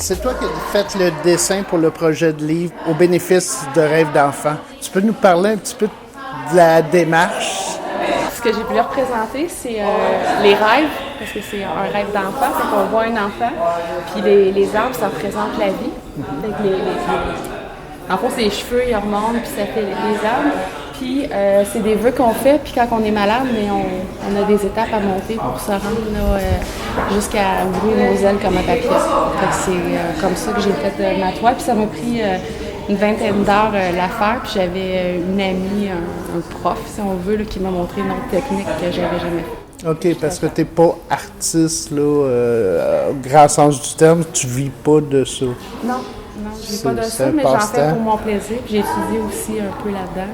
c'est toi qui as fait le dessin pour le projet de livre au bénéfice de Rêve d'enfant. Tu peux nous parler un petit peu de la démarche? Ce que j'ai voulu représenter, c'est les rêves, parce que c'est un rêve d'enfant, c'est qu'on voit un enfant, puis les arbres, ça représente la vie. En fond, c'est les cheveux, ils remontent, puis ça fait les arbres. Puis c'est des vœux qu'on fait, puis quand on est malade, mais on a des étapes à monter pour se rendre jusqu'à ouvrir nos ailes comme un papier. Fait que c'est comme ça que j'ai fait ma toile, puis ça m'a pris une vingtaine d'heures la faire, puis j'avais une amie, un prof, si on veut, là, qui m'a montré une autre technique que j'avais jamais faite. OK, parce que tu n'es pas artiste, là, au grand sens du terme, tu vis pas de ça. Non, je vis pas de ça, mais j'en fais pour mon plaisir, puis j'ai étudié aussi un peu là-dedans.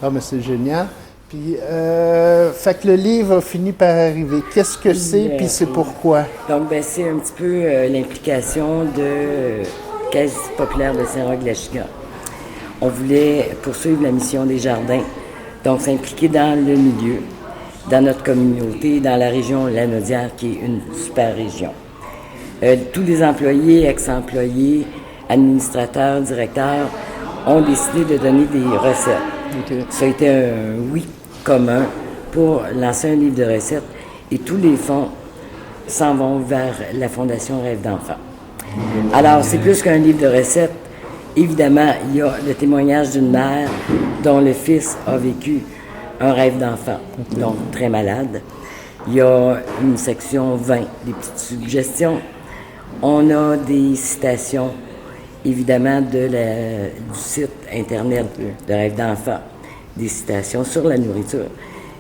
Ah, mais c'est génial. Puis, fait que le livre a fini par arriver. Qu'est-ce que c'est, puis c'est pourquoi? Donc, c'est un petit peu l'implication de Caisse populaire de Saint-Roch-de-la-Chigan. On voulait poursuivre la mission des jardins, donc s'impliquer dans le milieu, dans notre communauté, dans la région Lanaudière, qui est une super région. Tous les employés, ex-employés, administrateurs, directeurs ont décidé de donner des recettes. Okay. Ça a été un oui commun pour lancer un livre de recettes et tous les fonds s'en vont vers la Fondation Rêve d'enfant. Alors, c'est plus qu'un livre de recettes. Évidemment, il y a le témoignage d'une mère dont le fils a vécu un rêve d'enfant, donc très malade. Il y a une section 20, des petites suggestions. On a des citations, évidemment, du site Internet de Rêve d'enfant, des citations sur la nourriture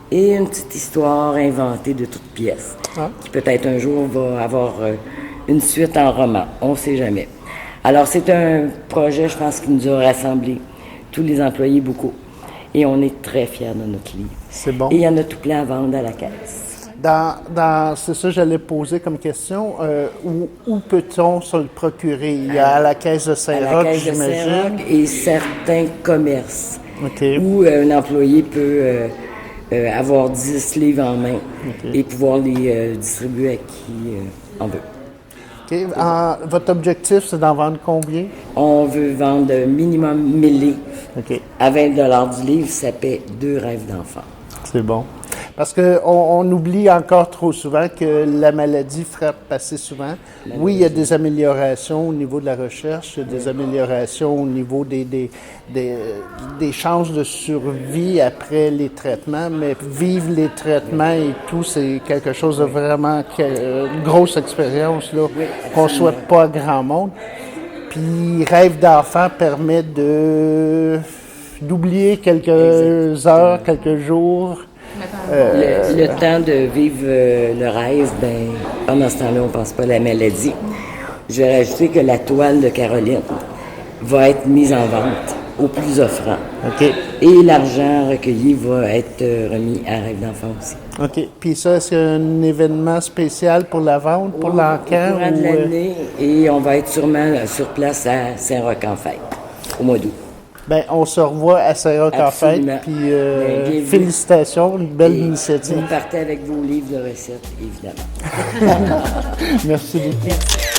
et une petite histoire inventée de toutes pièces, qui peut-être un jour va avoir une suite en roman, on ne sait jamais. Alors, c'est un projet, je pense, qui nous a rassemblés, tous les employés, beaucoup. Et on est très fiers de notre livre. C'est bon. Et il y en a tout plein à vendre à la caisse. C'est ça que j'allais poser comme question. Où peut-on se le procurer? Il y a à la caisse de Saint-Roch, j'imagine. Et certains commerces où un employé peut avoir 10 livres en main et pouvoir les distribuer à qui en veut. Okay. Votre objectif, c'est d'en vendre combien? On veut vendre minimum 1000 livres. À 20 $ du livre, ça paie 2 rêves d'enfant. C'est bon. Parce qu'on oublie encore trop souvent que la maladie frappe assez souvent. Oui, il y a des améliorations au niveau de la recherche, il y a des améliorations au niveau des chances de survie après les traitements, mais vivre les traitements et tout, c'est quelque chose de vraiment une grosse expérience là, qu'on ne souhaite pas à grand monde. Puis Rêve d'enfant permet d'oublier quelques heures, quelques jours. Le temps de vivre le rêve, pendant ce temps-là, on ne pense pas à la maladie. Je vais rajouter que la toile de Caroline va être mise en vente au plus offrant. Et l'argent recueilli va être remis à Rêve d'enfant aussi. OK. Puis ça, est-ce qu'il y a un événement spécial pour la vente, pour l'encan? Au courant de l'année, et on va être sûrement sur place à Saint-Roch-en-Fête, au mois d'août. On se revoit à Saint-Roch-en-Fête, puis félicitations, une belle initiative. Vous partez avec vos livres de recettes, évidemment. Merci beaucoup. Merci.